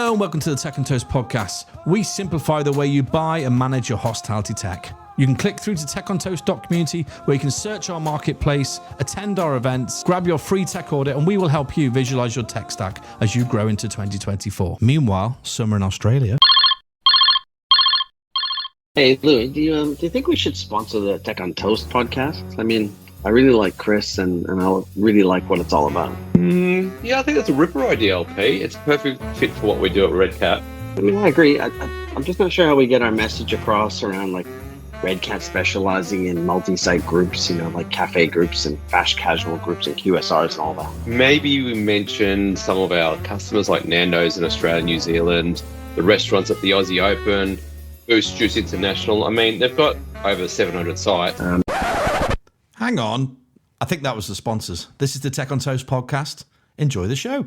Hello and welcome to the Tech and Toast podcast. We simplify the way you buy and manage your hospitality tech. You can click through to techontoast.community where you can search our marketplace, attend our events, grab your free tech audit, and we will help you visualize your tech stack as you grow into 2024. Meanwhile, summer in Australia. Hey, Lou, do you think we should sponsor the Tech on Toast podcast? I mean, I really like Chris and I really like what it's all about. Yeah, I think that's a ripper idea, LP. It's a perfect fit for what we do at Red Cat. I mean, I agree. I'm just not sure how we get our message across around like Red Cat specializing in multi-site groups, like cafe groups and fast casual groups and QSRs and all that. Maybe we mention some of our customers like Nando's in Australia, New Zealand, the restaurants at the Aussie Open, Boost Juice International. I mean, they've got over 700 sites. Hang on. I think that was the sponsors. This is the Tech on Toast podcast. Enjoy the show.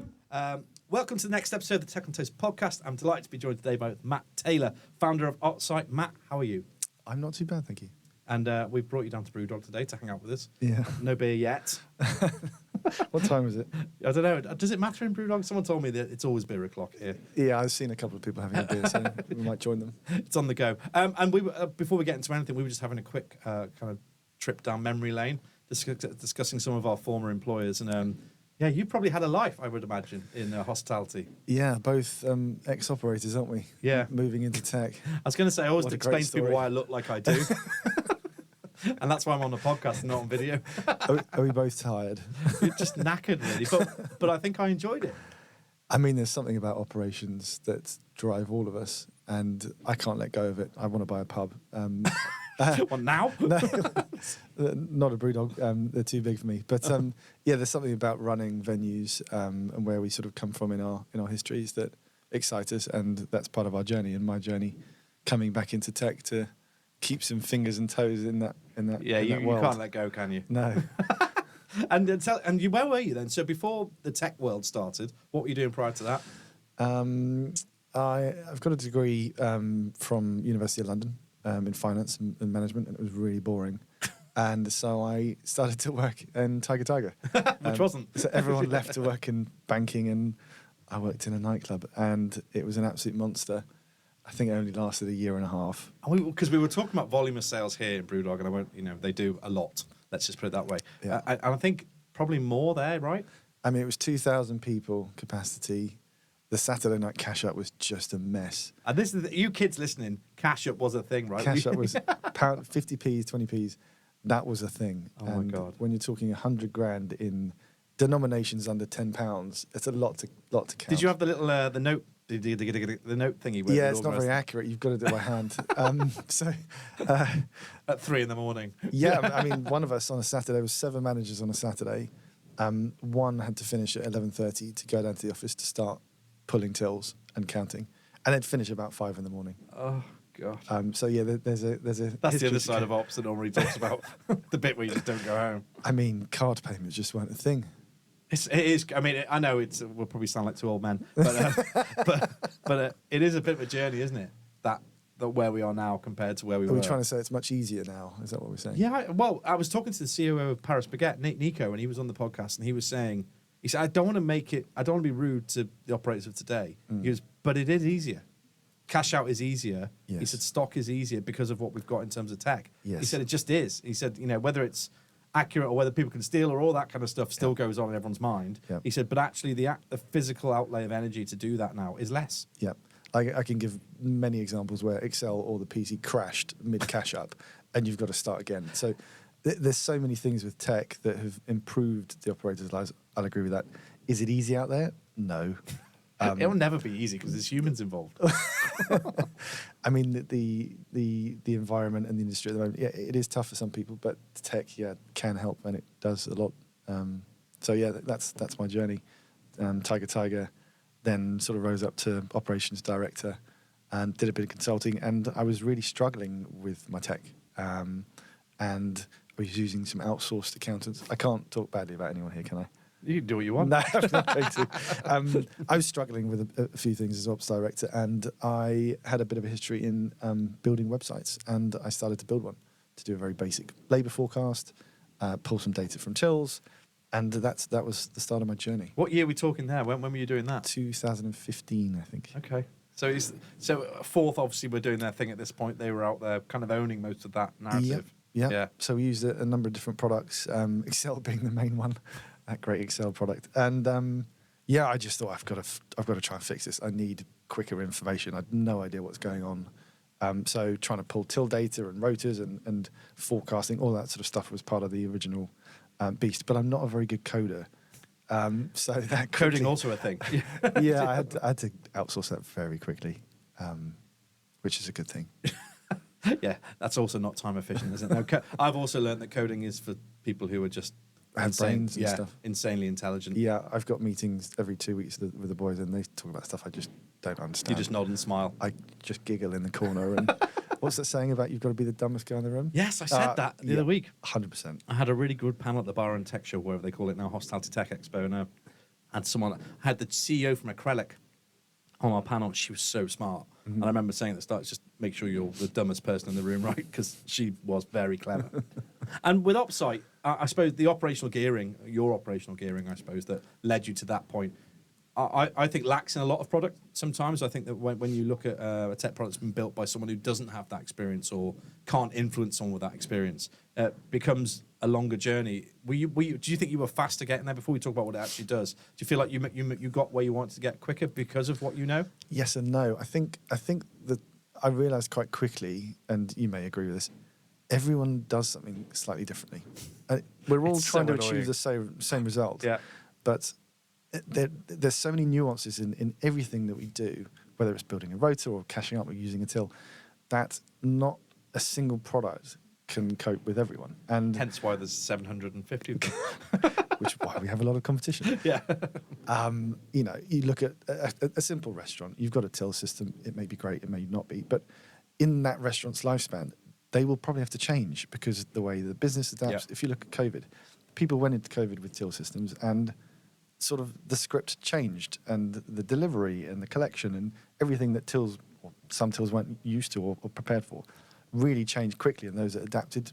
Welcome to the next episode of the Tech on Toast podcast. I'm delighted to be joined today by Matt Taylor, founder of Opsyte. Matt, how are you? I'm not too bad, thank you. And we've brought you down to Brewdog today to hang out with us. Yeah. No beer yet. What time is it? I don't know. Does it matter in Brewdog? Someone told me that it's always beer o'clock here. Yeah, I've seen a couple of people having a beer, so we might join them. It's on the go. And we were, before we get into anything, we were just having a quick kind of trip down memory lane, discussing some of our former employers. And yeah, you probably had a life, I would imagine, in hospitality. Yeah, both ex-operators, aren't we? Yeah. Moving into tech. I was going to say, I always What a explain great to people story. why I look like I do. And that's why I'm on the podcast and not on video. Are we both tired? You're just knackered, really. But I think I enjoyed it. I mean, there's something about operations that drive all of us, and I can't let go of it. I want to buy a pub. Well, now? No, not a Brewdog. They're too big for me. But yeah, there's something about running venues and where we sort of come from in our histories that excite us, and that's part of our journey. And my journey, coming back into tech to keep some fingers and toes in that. Yeah, in you that world. can't let go, can you? No. And where were you then? So before the tech world started, what were you doing prior to that? I've got a degree from University of London in finance and management, and it was really boring. And so I started to work in Tiger. Which wasn't. So everyone left to work in banking, and I worked in a nightclub, and it was an absolute monster. I think it only lasted a year and a half. Because we were talking about volume of sales here in Brewdog, and I won't, they do a lot. Let's just put it that way. Yeah. And I think probably more there, right? I mean, it was 2,000 people capacity. The Saturday night cash up was just a mess. And this is you kids listening. Cash up was a thing, right? Cash up was pound 50p's, 20p's. That was a thing. Oh my God! When you're talking 100 grand in denominations under £10, it's a lot to count. Did you have the little the note? The note thingy? Yeah, it's not very accurate. You've got to do it by hand. At 3 a.m. Yeah, I mean, one of us on a Saturday, there was 7 managers on a Saturday. One had to finish at 11:30 to go down to the office to start pulling tills and counting, and they'd finish about 5 a.m. Oh God! So yeah, there's a. That's the other side of ops that normally talks about the bit where you just don't go home. I mean, card payments just weren't a thing. It is. I mean, I know we'll probably sound like two old men, but it is a bit of a journey, isn't it? That where we are now compared to where we were. Are we trying to say it's much easier now? Is that what we're saying? Yeah. I was talking to the CEO of Paris Baguette, Nico, and he was on the podcast, and he was saying, he said, I don't want to be rude to the operators of today. He goes, but it is easier. Cash out is easier. Yes. He said stock is easier because of what we've got in terms of tech. Yes. He said it just is. He said, whether it's accurate or whether people can steal or all that kind of stuff still goes on in everyone's mind. Yep. He said, but actually the physical outlay of energy to do that now is less. Yeah. I can give many examples where Excel or the PC crashed mid cash up and you've got to start again. So there's so many things with tech that have improved the operators' lives. I'll agree with that. Is it easy out there? No. It'll never be easy because there's humans involved. I mean, the environment and the industry at the moment, yeah, it is tough for some people, but tech, yeah, can help, and it does a lot. So yeah, that's my journey. Tiger, then sort of rose up to operations director and did a bit of consulting, and I was really struggling with my tech. And I was using some outsourced accountants. I can't talk badly about anyone here, can I? You can do what you want. No, I'm not going to. I was struggling with a few things as ops director, and I had a bit of a history in building websites, and I started to build one to do a very basic labour forecast, pull some data from tills, And that was the start of my journey. What year are we talking there? When were you doing that? 2015, I think. Okay. So Fourth, obviously, were doing their thing at this point. They were out there kind of owning most of that narrative. Yeah. So we used a number of different products, Excel being the main one, that great Excel product. And I just thought I've got to try and fix this. I need quicker information. I had no idea what's going on. So trying to pull till data and rotors and forecasting, all that sort of stuff was part of the original beast. But I'm not a very good coder. So that Coding also a thing. Yeah, I had to outsource that very quickly, which is a good thing. Yeah, that's also not time efficient, isn't it? No, I've also learned that coding is for people who are just Have brains and stuff. insanely intelligent. Yeah, I've got meetings every 2 weeks with the boys, and they talk about stuff I just don't understand. You just nod and smile. I just giggle in the corner. And what's that saying about you've got to be the dumbest guy in the room? Yes, I said that the other week. 100%. I had a really good panel at the Bar and Tech Show, whatever they call it now, Hospitality Tech Expo, and I had the CEO from Acrylic on our panel. She was so smart. Mm-hmm. And I remember saying at the start, just make sure you're the dumbest person in the room, right? Because she was very clever. And with Opsyte, I suppose your operational gearing, I suppose, that led you to that point, I think lacks in a lot of product sometimes. I think that when you look at a tech product that's been built by someone who doesn't have that experience or can't influence someone with that experience, becomes a longer journey. Do you think you were faster getting there? Before we talk about what it actually does, do you feel like you got where you wanted to get quicker because of what you know? Yes and no. I think that I realised quite quickly, and you may agree with this, everyone does something slightly differently. We're all trying to achieve the same result. Yeah. But there's so many nuances in everything that we do, whether it's building a rotor or caching up or using a till, that not a single product can cope with everyone. And hence why there's 750 of them. which is why we have a lot of competition. Yeah. You look at a simple restaurant, you've got a till system, it may be great, it may not be, but in that restaurant's lifespan, they will probably have to change because the way the business adapts. Yeah. If you look at COVID, people went into COVID with till systems and sort of the script changed and the delivery and the collection and everything that tills, or some tills weren't used to or prepared for, really changed quickly, and those that adapted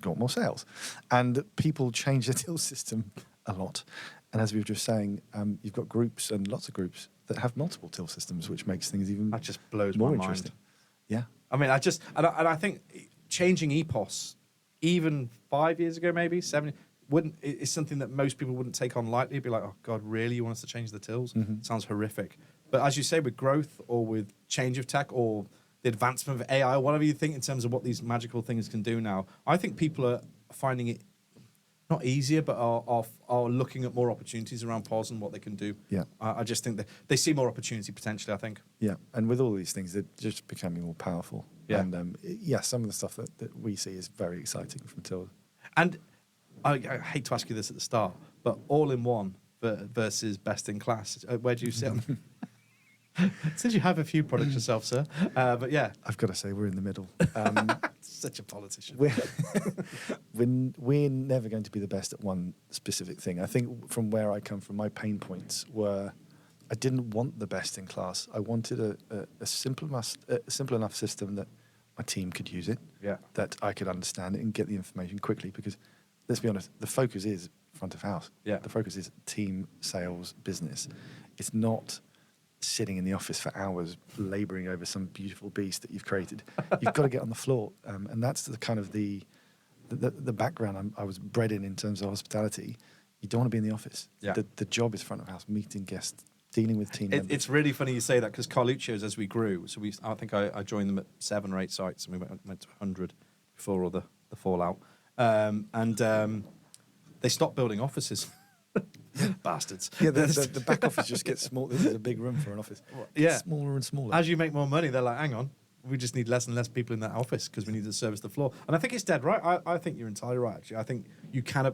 got more sales. And people change the till system a lot. And as we were just saying, you've got groups and lots of groups that have multiple till systems, which makes things even That just blows more my interesting. mind. Yeah. I mean, I think changing EPOS, even 5 years ago, maybe 7, is something that most people wouldn't take on lightly. It'd be like, oh God, really? You want us to change the tills? Mm-hmm. Sounds horrific. But as you say, with growth or with change of tech or the advancement of AI, or whatever you think in terms of what these magical things can do now, I think people are finding it not easier, but are looking at more opportunities around POS and what they can do. Yeah. I just think that they see more opportunity potentially, I think. Yeah, and with all these things, they're just becoming more powerful. Yeah. And some of the stuff that we see is very exciting from till. And I hate to ask you this at the start, but all-in-one versus best-in-class, where do you sit? Since you have a few products yourself, sir. But yeah. I've got to say, we're in the middle. Such a politician. We're never going to be the best at one specific thing. I think from where I come from, my pain points were I didn't want the best in class. I wanted a simple enough system that my team could use it, Yeah. that I could understand it and get the information quickly. Because let's be honest, the focus is front of house. Yeah. The focus is team, sales, business. It's not sitting in the office for hours labouring over some beautiful beast that you've created. You've got to get on the floor, and that's the kind of the background I was bred in terms of hospitality. You don't want to be in the office. Yeah. The job is front of house, meeting guests, dealing with team members. It's really funny you say that because Carluccio's, as we grew, so I think I joined them at 7 or 8 sites, and we went to 100 before all the fallout, and they stopped building offices. Bastards. Yeah, the back office just gets small. This is a big room for an office. Yeah. It's smaller and smaller. As you make more money, they're like, hang on, we just need less and less people in that office because we need to service the floor. And I think it's dead right. I think you're entirely right, actually. I think you can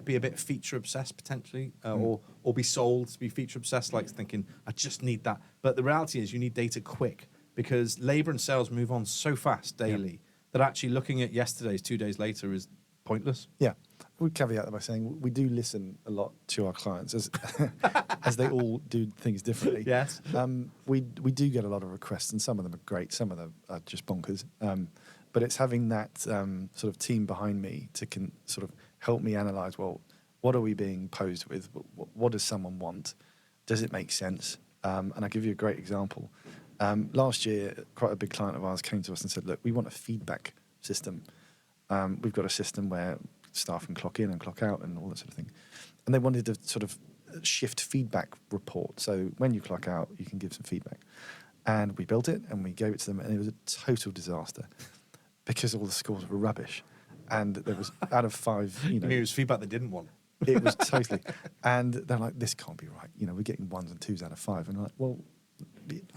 be a bit feature obsessed potentially, or be sold to be feature obsessed, like thinking, I just need that. But the reality is you need data quick because labour and sales move on so fast daily that actually looking at yesterday's 2 days later is pointless. Yeah. We caveat that by saying we do listen a lot to our clients as they all do things differently. Yes. We do get a lot of requests, and some of them are great, some of them are just bonkers. But it's having that sort of team behind me to sort of help me analyse, well, what are we being posed with? What does someone want? Does it make sense? And I'll give you a great example. Last year, quite a big client of ours came to us and said, look, we want a feedback system. We've got a system where staff can clock in and clock out and all that sort of thing. And they wanted to sort of shift feedback report. So when you clock out, you can give some feedback. And we built it and we gave it to them, and it was a total disaster because all the scores were rubbish. And there was, out of 5, I mean, it was feedback they didn't want. it was totally. And they're like, this can't be right. We're getting 1s and 2s out of 5. And I'm like, well,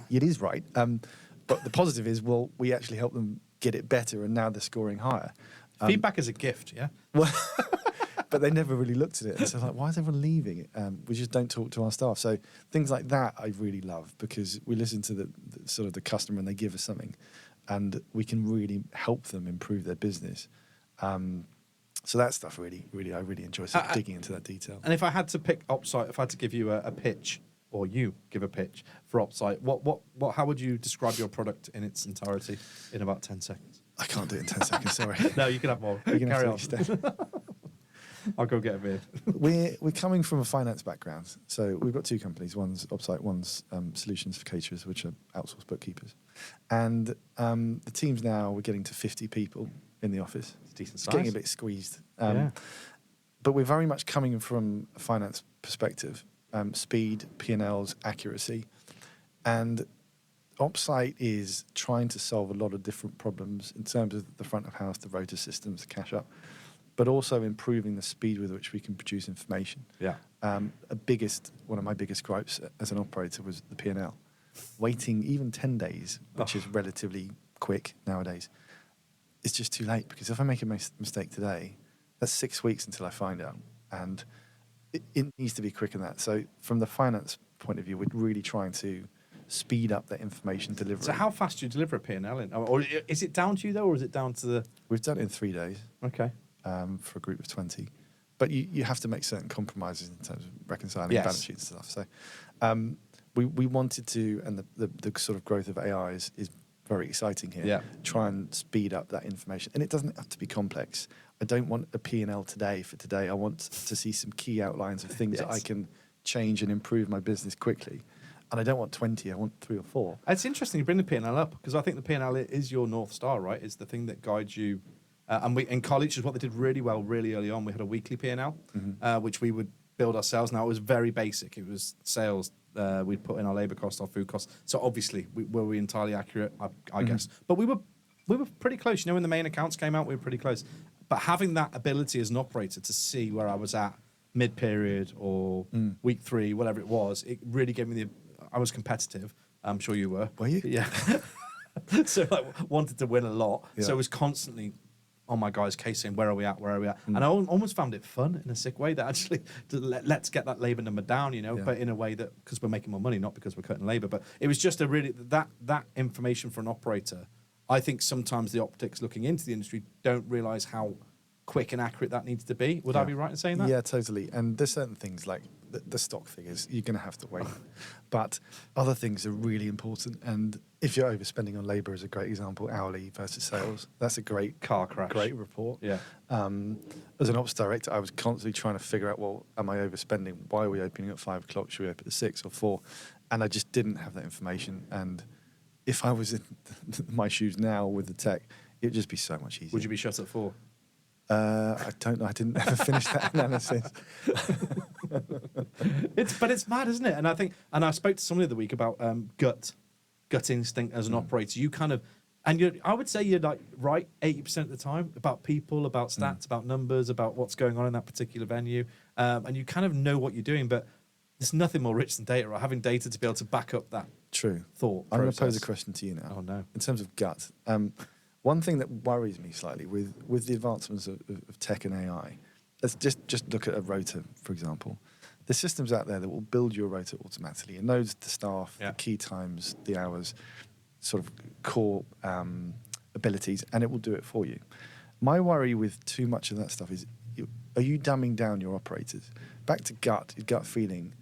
it is right. But the positive is, well, we actually helped them get it better, and now they're scoring higher. Feedback is a gift, yeah? Well, but they never really looked at it. And so like, why is everyone leaving it? We just don't talk to our staff. So things like that I really love, because we listen to the sort of the customer and they give us something, and we can really help them improve their business. So that stuff I really enjoy sort of digging into that detail. And if I had to pick Opsyte, if I had to give you a pitch, or you give a pitch for Opsyte, how would you describe your product in its entirety in about 10 seconds? I can't do it in 10 seconds, sorry. No, you can have more. You're gonna Carry have to on. stay. I'll go get a beer. We're coming from a finance background. So we've got 2 companies. One's Opsyte, one's Solutions for Caterers, which are outsourced bookkeepers. And the teams now, we're getting to 50 people in the office. It's decent It's size. getting a bit squeezed. Yeah. But we're very much coming from a finance perspective. Speed, P&Ls, accuracy. And Opsyte is trying to solve a lot of different problems in terms of the front of house, the rota systems, the cash up, but also improving the speed with which we can produce information. Yeah. One of my biggest gripes as an operator was the P&L. Waiting even 10 days, which is relatively quick nowadays, is just too late, because if I make a mistake today, that's 6 weeks until I find out. And it needs to be quicker than that. So from the finance point of view, we're really trying to speed up that information delivery. So how fast do you deliver a P&L in? Or is it down to you, though, or is it down to the... We've done it in 3 days. Okay. For a group of 20. But you have to make certain compromises in terms of reconciling Yes. balance sheets and stuff. So we wanted to, and the sort of growth of AI is very exciting here, Yeah. try and speed up that information. And it doesn't have to be complex. I don't want a P&L today for today. I want to see some key outlines of things that I Yes. can change and improve my business quickly. And I don't want 20, I want 3 or 4. It's interesting you bring the P&L up, because I think the P&L is your North Star, right? It's the thing that guides you. And we in college is what they did really well really early on. We had a weekly P&L, which we would build ourselves. Now, it was very basic. It was sales. We'd put in our labour costs, our food costs. So obviously, were we entirely accurate? I guess. But we were pretty close. When the main accounts came out, we were pretty close. But having that ability as an operator to see where I was at mid-period or week 3, whatever it was, it really gave me I was competitive. I'm sure you were. Were you? Yeah. So I wanted to win a lot. Yeah. So I was constantly on my guys' case saying, where are we at? And I almost found it fun in a sick way, that actually, let's get that labour number down, Yeah. but in a way that, because we're making more money, not because we're cutting labour. But it was just a really, that information for an operator, I think sometimes the optics looking into the industry don't realise how quick and accurate that needs to be. Would I be right in saying that? Yeah, totally. And there's certain things like the stock figures, you're going to have to wait. But other things are really important. And if you're overspending on labour, is a great example, hourly versus sales. That's a great Car crash. great report. Yeah. As an ops director, I was constantly trying to figure out, well, am I overspending? Why are we opening at 5 o'clock? Should we open at 6 or 4? And I just didn't have that information. And if I was in my shoes now with the tech, it would just be so much easier. Would you be shut at 4? I don't know. I didn't ever finish that analysis. But it's mad, isn't it? And I spoke to somebody the other week about gut instinct as an operator. You kind of, and I would say you're like right 80% of the time about people, about stats, about numbers, about what's going on in that particular venue, and you kind of know what you're doing. But there's nothing more rich than data, or having data to be able to back up that True. thought. I'm going to pose a process. question to you now. Oh no. In terms of gut, one thing that worries me slightly with the advancements of tech and AI, let's just look at a rota, for example. There's systems out there that will build your rota automatically. It knows the staff, Yeah. the key times, the hours, sort of core abilities, and it will do it for you. My worry with too much of that stuff is, are you dumbing down your operators? Back to gut feeling.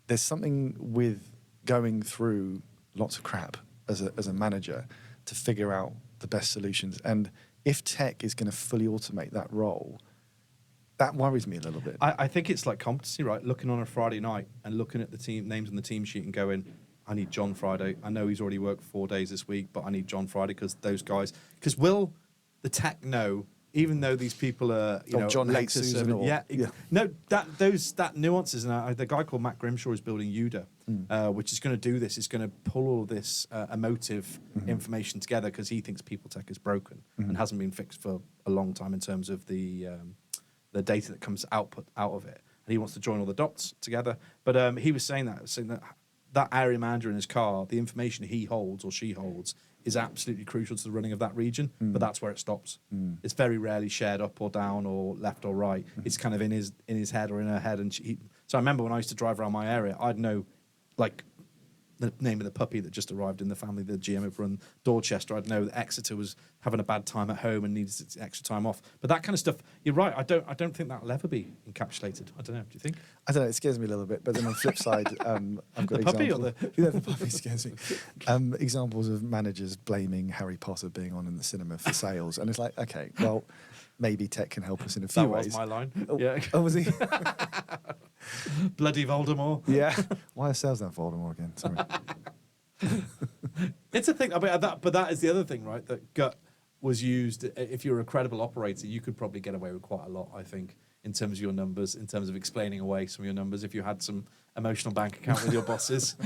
There's something with going through lots of crap as a manager to figure out the best solutions. And if tech is going to fully automate that role, that worries me a little bit. I think it's like competency, right? Looking on a Friday night and looking at the team names on the team sheet and going, I need John Friday. I know he's already worked 4 days this week, but I need John Friday because those guys. Because will the tech know? Even though these people are, John hates Lexus Susan or- yeah. yeah. No, that nuances, and the guy called Matt Grimshaw is building UDA, which is going to do this. Is going to pull all this emotive information together because he thinks people tech is broken and hasn't been fixed for a long time in terms of the data that comes out of it, and he wants to join all the dots together. But he was saying that area manager in his car, the information he holds or she holds is absolutely crucial to the running of that region, but that's where it stops. It's very rarely shared up or down or left or right. It's kind of in his head or in her head. And so I remember when I used to drive around my area, I'd know like the name of the puppy that just arrived in the family, the GM of run Dorchester. I'd know that Exeter was having a bad time at home and needed extra time off. But that kind of stuff, you're right. I don't think that'll ever be encapsulated. I don't know. Do you think? I don't know. It scares me a little bit. But then on the flip side, I've got The puppy or examples. Yeah, the puppy scares me. Examples of managers blaming Harry Potter being on in the cinema for sales, and it's like, okay, well, maybe tech can help us in a few That ways. was my line. Oh, Yeah. oh, was he? Bloody Voldemort. Yeah. Why are sales that Voldemort again? Sorry. It's a thing, but that is the other thing, right? That gut was used. If you're a credible operator, you could probably get away with quite a lot, I think, in terms of your numbers, in terms of explaining away some of your numbers. If you had some emotional bank account with your bosses,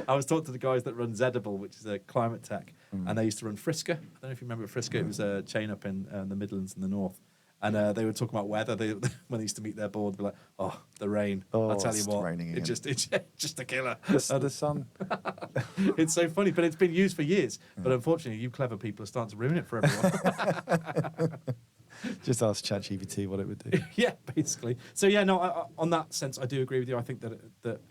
I was talking to the guys that run Zedible, which is a climate tech, and they used to run Frisker. I don't know if you remember Frisker. It was a chain up in the Midlands in the north. And they were talking about weather. When they used to meet their board, they'd be like, "Oh, the rain! Oh, I'll tell you it's what, raining again." it's just a killer." The sun. It's so funny, but it's been used for years. But unfortunately, you clever people are starting to ruin it for everyone. Just ask ChatGPT what it would do. Yeah, basically. So yeah, no. On that sense, I do agree with you. I think that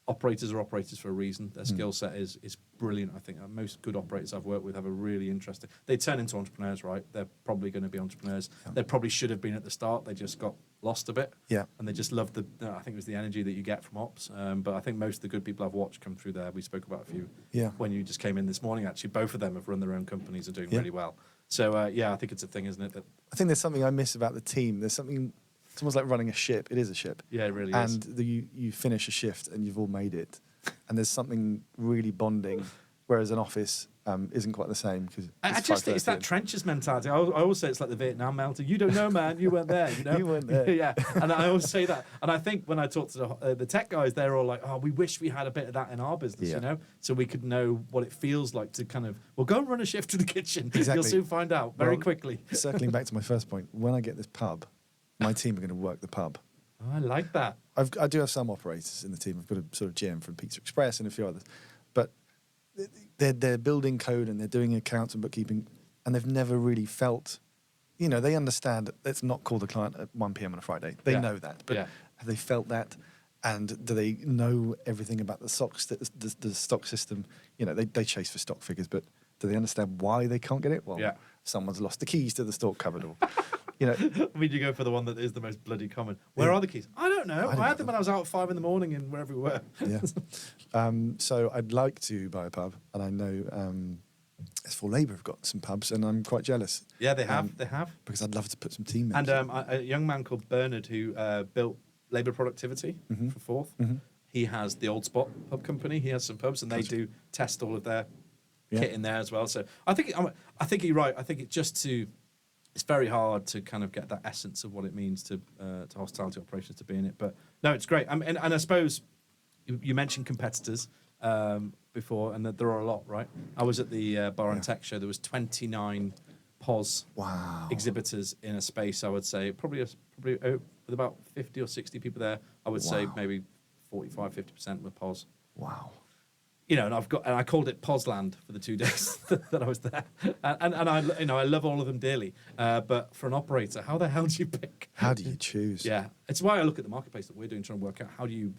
operators are operators for a reason. Their skill set is brilliant. I think most good operators I've worked with have a really interesting. They turn into entrepreneurs, right? They're probably going to be entrepreneurs. Yeah. They probably should have been at the start. They just got lost a bit. Yeah. And they just love I think it was the energy that you get from ops. But I think most of the good people I've watched come through there. We spoke about a few. Yeah. When you just came in this morning, actually, both of them have run their own companies and doing Yeah. really well. So yeah, I think it's a thing, isn't it? That I think there's something I miss about the team. There's something. It's almost like running a ship. It is a ship. yeah, it really And is. you finish a shift and you've all made it, and there's something really bonding, whereas an office isn't quite the same because I just think it's that trenches mentality. I always say it's like the Vietnam melting. You don't know, man. You weren't there. You know, You weren't there. Yeah, and I always say that. And I think when I talk to the tech guys, they're all like, "Oh, we wish we had a bit of that in our business, Yeah. you know, so we could know what it feels like to kind of. Well, go and run a shift to the kitchen. Exactly. You'll soon find out very Well, quickly." Circling back to my first point, when I get this pub, my team are going to work the pub. Oh, I like that. I do have some operators in the team. I've got a sort of GM from Pizza Express and a few others, but they're building code and they're doing accounts and bookkeeping, and they've never really felt, they understand that let's not call the client at 1 p.m. on a Friday. They Yeah. know that, but Yeah. have they felt that? And do they know everything about the stock the stock system? They chase for stock figures, but do they understand why they can't get it? Well, Yeah. someone's lost the keys to the store cupboard, or I mean, you go for the one that is the most bloody common. Where Yeah. are the keys? I don't know. I don't I had know. them when I was out at 5 a.m. and wherever we were. yeah. So I'd like to buy a pub, and I know S4 Labour have got some pubs, and I'm quite jealous. Yeah, they have. They have. Because I'd love to put some team And members. a young man called Bernard who built Labour Productivity for Forth. He has the Old Spot pub company. He has some pubs, and they do test all of their Yeah. kit in there as well. So I think you're right. I think it's very hard to kind of get that essence of what it means to hospitality operations to be in it. But no, it's great. And I suppose you mentioned competitors before, and that there are a lot, right? I was at the Bar and Tech show. There was 29 POS Wow. exhibitors in a space. I would say probably with about 50 or 60 people there. I would say Wow. maybe 45-50% were POS. Wow. And I called it Posland for the 2 days that I was there, and I love all of them dearly. But for an operator, how the hell do you pick? How do you choose? Yeah, it's why I look at the marketplace that we're doing, trying to work out how do you.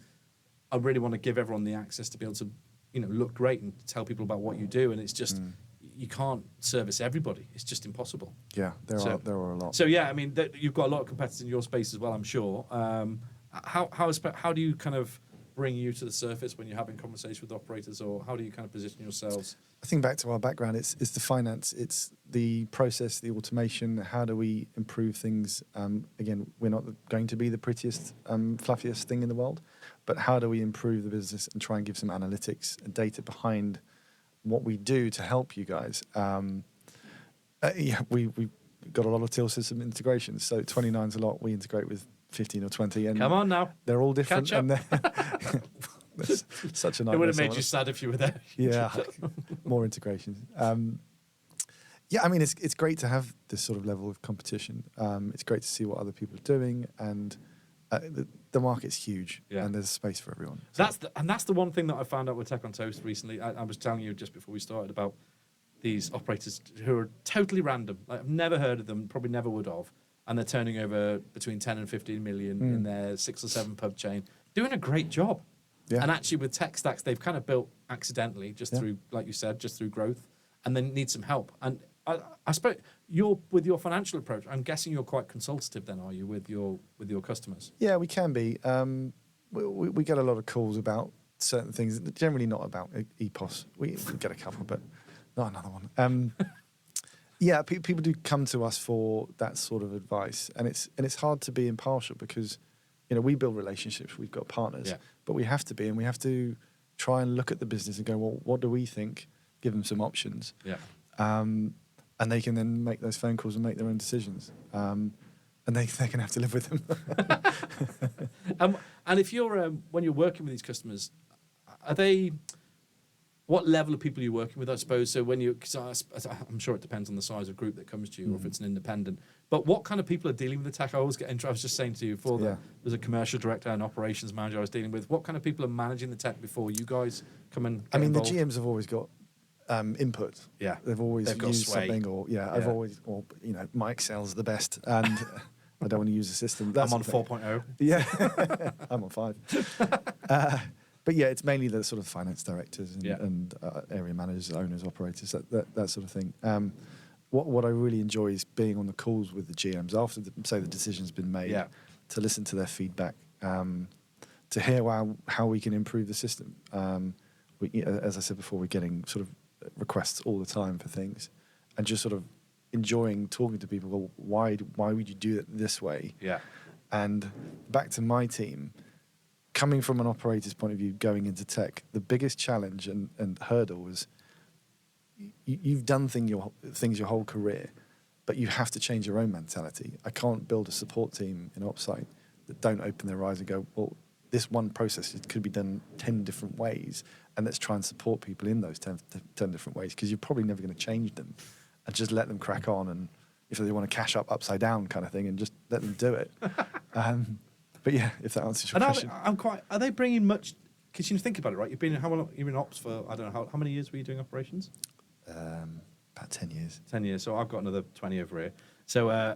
I really want to give everyone the access to be able to, look great and tell people about what you do, and it's just you can't service everybody. It's just impossible. Yeah, there are a lot. So yeah, I mean, you've got a lot of competitors in your space as well, I'm sure. How do you kind of bring you to the surface when you're having conversations with operators, or how do you kind of position yourselves? I think back to our background, it's the finance, it's the process, the automation. How do we improve things? Again, we're not going to be the prettiest, fluffiest thing in the world, but how do we improve the business and try and give some analytics and data behind what we do to help you guys? We've got a lot of till system integrations. So 29's a lot. We integrate with 15 or 20. And Come on now. They're all different. Catch up. And that's such a nightmare. It would have made you sad if you were there. Yeah, more integrations. Yeah, I mean, it's great to have this sort of level of competition. It's great to see what other people are doing, and the market's huge, and there's space for everyone. So That's the one thing that I found out with Tech on Toast recently. I was telling you just before we started about these operators who are totally random. Like, I've never heard of them, probably never would have, and they're turning over between 10 and 15 million in their 6 or 7 pub chain, doing a great job. Yeah. And actually with tech stacks, they've kind of built accidentally, just through, like you said, just through growth, and then need some help. And I suppose with your financial approach, I'm guessing you're quite consultative then, are you, with your customers? Yeah, we can be. We get a lot of calls about certain things, generally not about EPOS. We get a couple, but not another one. Yeah, people do come to us for that sort of advice, and it's hard to be impartial because, you know, we build relationships, we've got partners, but we have to be, and we have to try and look at the business and go, well, what do we think? Give them some options. Yeah. And they can then make those phone calls and make their own decisions. And they can have to live with them. And if you're when you're working with these customers, are they? What level of people are you working with? I suppose so. Cause I'm sure it depends on the size of group that comes to you, or if it's an independent. But what kind of people are dealing with the tech? I always get I was just saying to you before that there's a commercial director and operations manager I was dealing with. What kind of people are managing the tech before you guys come and get involved? The GMs have always got input. Yeah, they've used sway. something, or I've always, my Excel's the best, and I don't want to use a system. That's I'm on 4.0. Yeah, I'm on 5. But yeah, it's mainly the sort of finance directors and area managers, owners, operators, that sort of thing. What I really enjoy is being on the calls with the GMs after, the decision's been made, to listen to their feedback, to hear how we can improve the system. As I said before, we're getting sort of requests all the time for things, and just sort of enjoying talking to people. Well, why would you do it this way? Yeah. And back to my team, coming from an operator's point of view, going into tech, the biggest challenge and hurdle was you've done things your whole career, but you have to change your own mentality. I can't build a support team in Opsyte that don't open their eyes and go, well, this one process could be done 10 different ways, and let's try and support people in those 10 different ways, because you're probably never going to change them, and just let them crack on, and if they want to cash up upside down kind of thing, and just let them do it. But yeah, if that answers your question. Are they bringing much? Because you think about it, right? You've been in ops for, I don't know, how many years were you doing operations? About 10 years. 10 years. So I've got another 20 over here. So are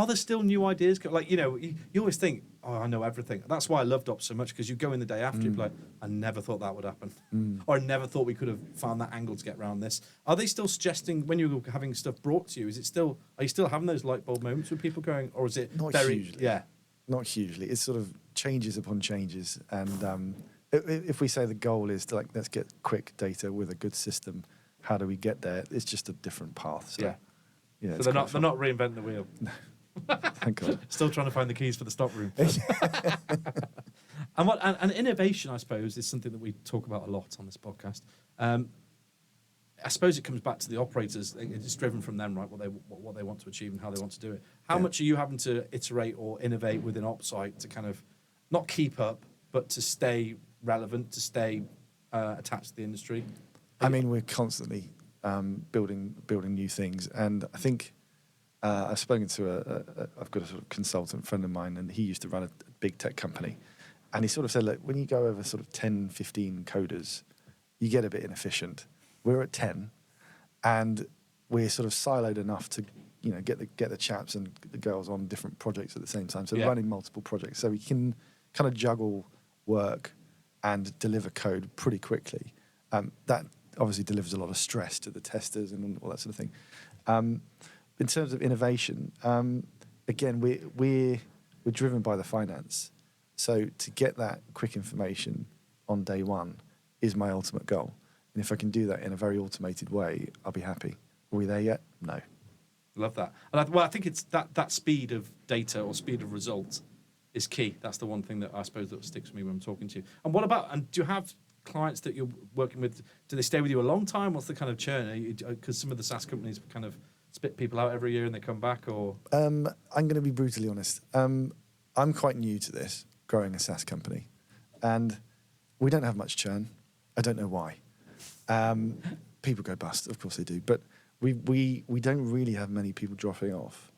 there still new ideas? Like, you always think, oh, I know everything. That's why I loved ops so much, because you go in the day after, you're like, I never thought that would happen. Or I never thought we could have found that angle to get around this. Are they still suggesting, when you're having stuff brought to you, are you still having those light bulb moments with people going, or is it Not very... hugely. Yeah. Not hugely. It's sort of changes upon changes. And if we say the goal is to, let's get quick data with a good system, how do we get there? It's just a different path. So, so they're not reinventing the wheel. No. Thank God. Still trying to find the keys for the stock room. And innovation, I suppose, is something that we talk about a lot on this podcast. I suppose it comes back to the operators. It's driven from them, right? What they want to achieve and how they want to do it. How much are you having to iterate or innovate within Opsyte to kind of not keep up, but to stay relevant, to stay attached to the industry? I mean, we're constantly building new things, and I think I've spoken to I've got a sort of consultant friend of mine, and he used to run a big tech company, and he sort of said, look, when you go over sort of 10, 15 coders, you get a bit inefficient. We're at 10, and we're sort of siloed enough to, get the chaps and the girls on different projects at the same time. So running multiple projects, so we can kind of juggle work and deliver code pretty quickly. That obviously delivers a lot of stress to the testers and all that sort of thing. In terms of innovation, again, we're driven by the finance. So to get that quick information on day one is my ultimate goal. And if I can do that in a very automated way, I'll be happy. Are we there yet? No. Love that. And I think it's that speed of data or speed of results is key. That's the one thing that I suppose that sticks with me when I'm talking to you. And what about, and do you have clients that you're working with, do they stay with you a long time? What's the kind of churn? Because some of the SaaS companies kind of spit people out every year and they come back, or? I'm going to be brutally honest. I'm quite new to this, growing a SaaS company. And we don't have much churn. I don't know why. People go bust, of course they do. But we don't really have many people dropping off.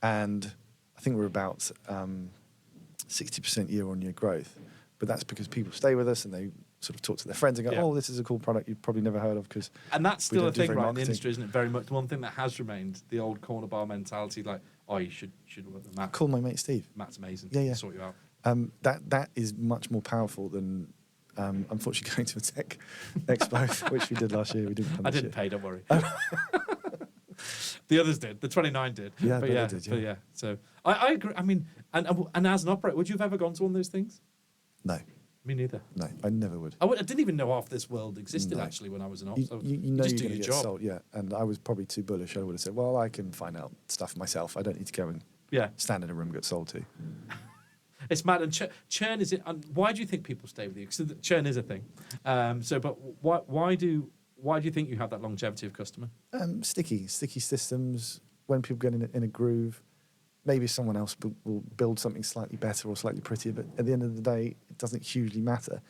And I think we're about 60% year-on-year growth. But that's because people stay with us and they sort of talk to their friends and go, oh, this is a cool product you've probably never heard of. And that's still a thing, right, in the industry, isn't it? Very much. One thing that has remained, the old corner bar mentality, like, oh, you should work with Matt. Call my mate Steve. Matt's amazing. Yeah. He'll sort you out. That is much more powerful than, unfortunately, going to a tech expo, which we did last year. We didn't. I didn't pay, don't worry. The others did. The 29 did. Yeah, but they did. Yeah. But yeah. So I agree. I mean, and as an operator, would you have ever gone to one of those things? No. Me neither. No, I never would. I didn't even know half this world existed actually when I was an ops. You know just you're do going your to get job. sold, yeah. And I was probably too bullish. I would have said, well, I can find out stuff myself. I don't need to go and stand in a room and get sold to. It's mad. And churn is it? And why do you think people stay with you? Because churn is a thing. But why do you think you have that longevity of customer? Sticky systems. When people get in a groove, maybe someone else will build something slightly better or slightly prettier. But at the end of the day, it doesn't hugely matter.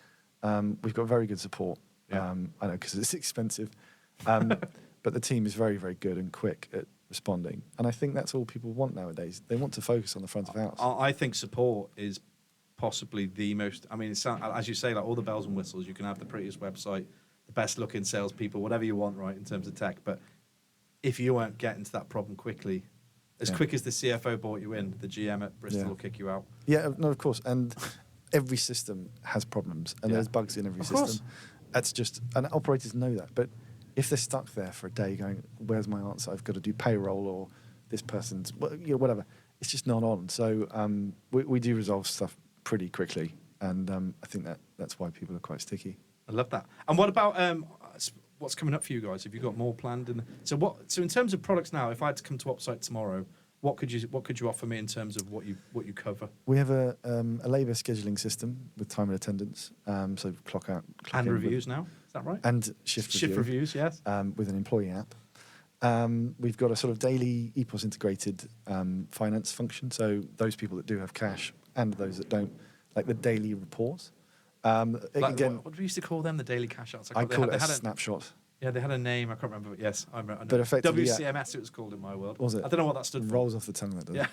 We've got very good support. Yeah. I know because it's expensive. But the team is very, very good and quick at responding. And I think that's all people want nowadays. They want to focus on the front of house. I think support is possibly the most. I mean, as you say, like all the bells and whistles. You can have the prettiest website, the best looking salespeople, whatever you want, right, in terms of tech. But if you weren't getting to that problem quickly, as quick as the CFO brought you in, the GM at Bristol will kick you out. Yeah, no, of course. And every system has problems, and there's bugs in every system. Course. That's just, and operators know that. But if they're stuck there for a day going, where's my answer? I've got to do payroll, or this person's, whatever. It's just not on. So we do resolve stuff pretty quickly, and I think that's why people are quite sticky. I love that. And what about what's coming up for you guys? Have you got more planned? So in terms of products now, if I had to come to Opsyte tomorrow, what could you offer me in terms of what you cover? We have a labour scheduling system with time and attendance, so clock out, clock And in reviews now, is that right? and shift reviews, yes. with an employee app. We've got a sort of daily EPOS integrated finance function, so those people that do have cash and those that don't, like the daily reports. Again, what do we used to call them? The daily cash outs. I call it a snapshot. Yeah, they had a name. I can't remember. But yes, I know. But effectively, WCMS it was called in my world. Was it? I don't know what that stood for. Rolls off the tongue, that doesn't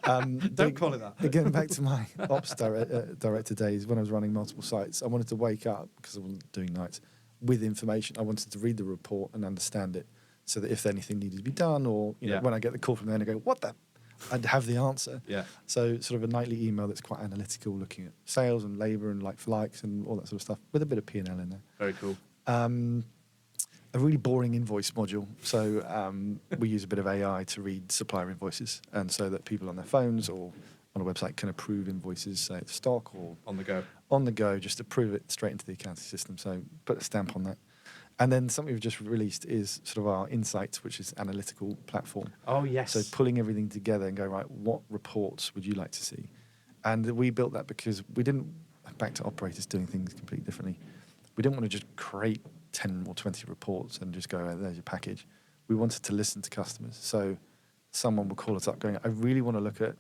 Yeah. Don't call it that. Getting back to my ops director days, when I was running multiple sites, I wanted to wake up, because I wasn't doing nights, with information. I wanted to read the report and understand it, so that if anything needed to be done, or when I get the call from them, I go, what the? I'd have the answer. Yeah. So sort of a nightly email that's quite analytical, looking at sales and labour and like-for-likes and all that sort of stuff, with a bit of P&L in there. Very cool. A really boring invoice module. So we use a bit of AI to read supplier invoices, and so that people on their phones or on a website can approve invoices, say it's stock or On the go. on the go, just approve it straight into the accounting system. So put a stamp on that. And then something we've just released is sort of our Insights, which is analytical platform. Oh yes. So pulling everything together and go, right, what reports would you like to see? And we built that because we didn't, back to operators doing things completely differently, we didn't want to just create 10 or 20 reports and just go, oh, there's your package. We wanted to listen to customers. So someone would call us up going, I really want to look at,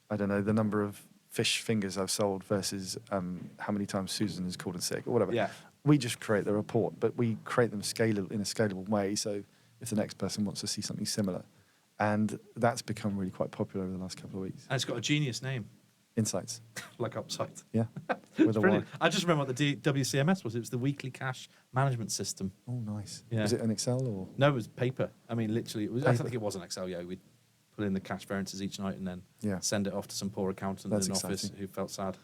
I don't know, the number of fish fingers I've sold versus how many times Susan has called in sick or whatever. Yeah. We just create the report, but we create them in a scalable way. So if the next person wants to see something similar, and that's become really quite popular over the last couple of weeks. And it's got a genius name, Insights, like Opsyte. yeah, with a Y. Brilliant. I just remember what the WCMS was. It was the weekly cash management system. Oh, nice. Yeah. Was it an Excel or? No, it was paper. I mean, literally, it was. I Paper. think it was an Excel. Yeah, we'd put in the cash variances each night and then Yeah. send it off to some poor accountant That's in an office exciting. who felt sad,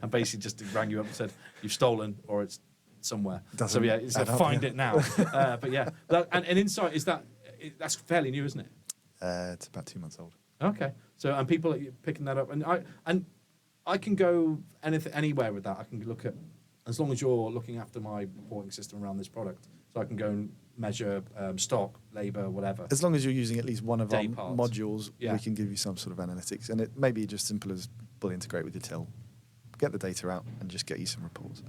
and basically just rang you up and said, "You've stolen, or it's somewhere." Doesn't So yeah, he said, add up, "Find yeah. it now." But yeah, and Insight is that's fairly new, isn't it? It's about 2 months old. Okay. So and people are picking that up, and I can go anywhere with that. I can look at, as long as you're looking after my reporting system around this product, so I can go and measure stock, labor, whatever. As long as you're using at least one of our Day parts. modules, Yeah. we can give you some sort of analytics. And it may be just simple as we'll integrate with your till, get the data out, and just get you some reports.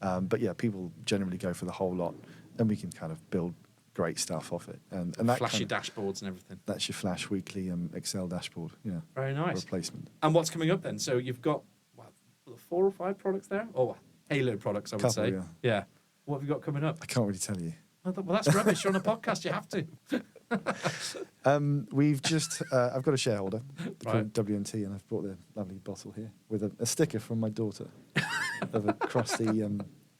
But yeah, people generally go for the whole lot, and we can kind of build great stuff off it. And that Flashy kind of, dashboards and everything. that's your Flash Weekly Excel dashboard. Yeah. Very nice. Replacement. And what's coming up then? So you've got, what, 4 or 5 products there? Or Halo products, I would Couple, say. yeah. Yeah. What have you got coming up? I can't really tell you. Well, that's rubbish. You're on a podcast. You have to. We've just, I've got a shareholder Right. called WNT, and I've brought their lovely bottle here with a sticker from my daughter of a crusty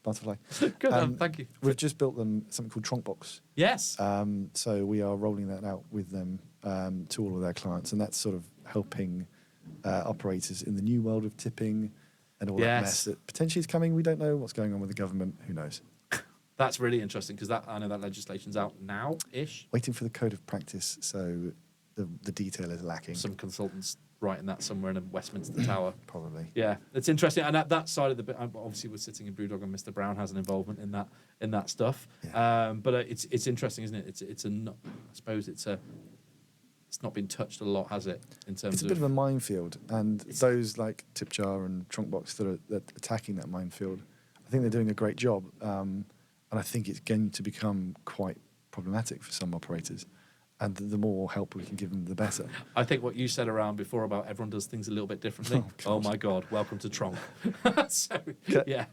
butterfly. Good. Thank you. We've just built them something called Trunkbox. Yes. So we are rolling that out with them to all of their clients, and that's sort of helping operators in the new world of tipping and all that Yes. mess that potentially is coming. We don't know what's going on with the government. Who knows? That's really interesting because I know that legislation's out now-ish. Waiting for the code of practice, so the detail is lacking. Some consultants writing that somewhere in a Westminster Tower. Probably. Yeah, it's interesting. And at that side of the bit, obviously we're sitting in Brewdog, and Mr. Brown has an involvement in that stuff. Yeah. But it's interesting, isn't it? I suppose it's not been touched a lot, has it? In terms It's a bit of a minefield, and It's- those like Tipjar and Trunkbox that are attacking that minefield, I think they're doing a great job. And I think it's going to become quite problematic for some operators. And the more help we can give them, the better. I think what you said around before about everyone does things a little bit differently. Oh my God! Welcome to Tronk. So yeah,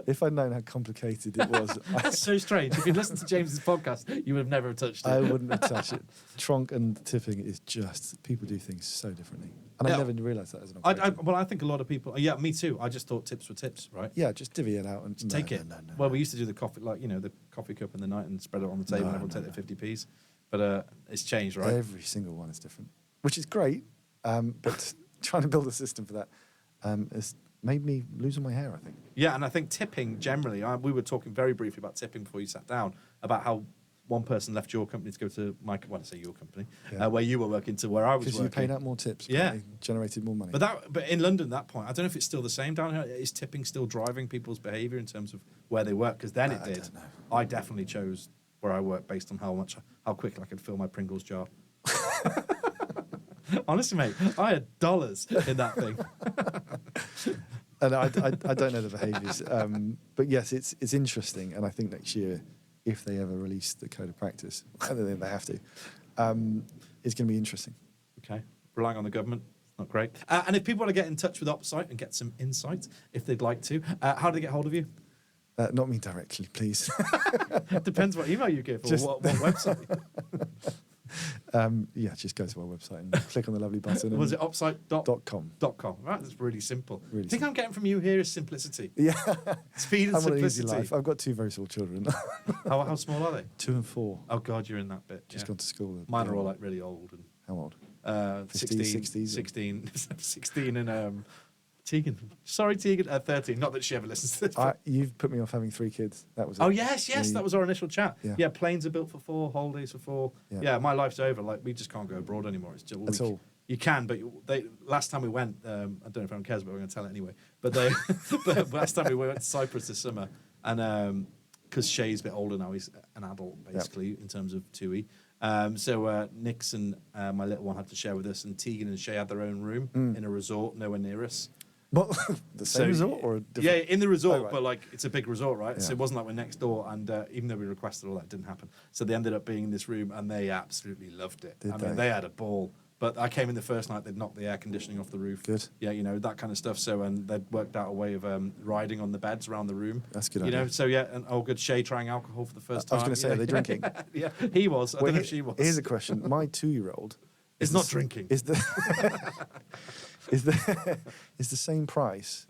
If I'd known how complicated it was, that's so strange. If you'd listened to James's podcast, you would have never touched it. I wouldn't have touched it. Tronk and tipping is just, people do things so differently. And Yeah. I never realised that as an operator. Well, I think a lot of people. Yeah, me too. I just thought tips were tips, right? Yeah, just divvy it out and Take it. No. Well, we used to do the coffee, the coffee cup in the night and spread it on the table, and everyone take their 50p's. But it's changed, right? Every single one is different, which is great. But trying to build a system for that has made me lose all my hair, I think. Yeah, and I think tipping generally. We were talking very briefly about tipping before you sat down about how one person left your company to go to I say your company, Yeah. where you were working to where I was Because working. you paid out more tips. Yeah. apparently, generated more money. But in London, at that point, I don't know if it's still the same down here. Is tipping still driving people's behaviour in terms of where they work? Because then it I did. don't know. I definitely chose where I work based on how quickly I could fill my Pringles jar. Honestly, mate, I had dollars in that thing. And I don't know the behaviours, but yes, it's interesting, and I think next year, if they ever release the code of practice, I don't think they have to, it's going to be interesting. Okay, relying on the government, not great. And if people want to get in touch with Opsyte and get some insight, if they'd like to, how do they get hold of you? Not me directly, please. Depends what email you give or Just- what website. Yeah, just go to our website and click on the lovely button. Was and it opsyte.com? .com. Right, that's really simple. Really I think I'm getting from you here is simplicity. Yeah, Speed and I'm on an easy simplicity. life. I've got 2 very small children, How small are they? 2 and 4. Oh God, you're in that bit. Just yeah. gone to school. Mine are all like really old and How old? 16, 60s. 16 and Tegan. Sorry, Tegan. 13. Not that she ever listens to this. You've put me off having 3 kids. That was it. Oh yes, Yeah, that was our initial chat. Yeah. Planes are built for 4, holidays for 4. Yeah. Yeah, my life's over. Like we just can't go abroad anymore. It's just At all. You can, but last time we went, I don't know if anyone cares, but we're going to tell it anyway. But but last time we went to Cyprus this summer, and because Shay's a bit older now, he's an adult basically in terms of TUI. So Nix and my little one had to share with us, and Tegan and Shay had their own room in a resort nowhere near us. What? The same resort or a different? Yeah, in the resort, Oh, right. but like it's a big resort, right? Yeah. So it wasn't like we're next door, and even though we requested all that, it didn't happen. So they ended up being in this room, and they absolutely loved it. Did I mean, they? they had a ball. But I came in the first night; they'd knocked the air conditioning off the roof. Good. Yeah, that kind of stuff. So and they'd worked out a way of riding on the beds around the room. That's a good You know, idea. so yeah, and good Shay trying alcohol for the first I time. was going to say, are they drinking? Yeah, he was. I Well, don't know if she was. Here's a question. My 2-year-old Is not drinking. Is the is the same price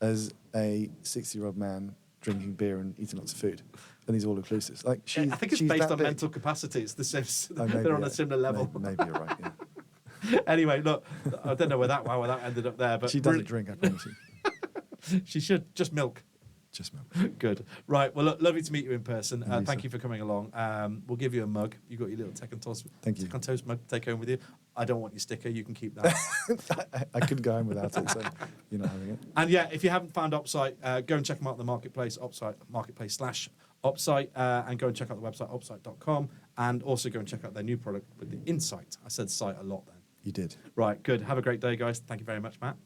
as a 60-year-old man drinking beer and eating lots of food, and he's all inclusive. Like Yeah, I think it's she's based that on big. mental capacity. It's the same. Oh, maybe, they're on yeah. a similar level. Maybe you're right. Yeah. Anyway, look, I don't know where that ended up there, but She doesn't really- drink, I promise you. She should just milk. Just milk. Good. Right. Well, look, lovely to meet you in person. Lovely, Thank sir. you for coming along. We'll give you a mug. You got your little Tech and Toast. Thank you. Tech and Toast mug to take home with you. I don't want your sticker. You can keep that. I couldn't go home without it, so you're not having it. And yeah, if you haven't found Opsyte, go and check them out on the marketplace, Opsyte, marketplace/Opsyte, and go and check out the website, opsyte.com, and also go and check out their new product with the Insight. I said site a lot then. You did. Right, good. Have a great day, guys. Thank you very much, Matt.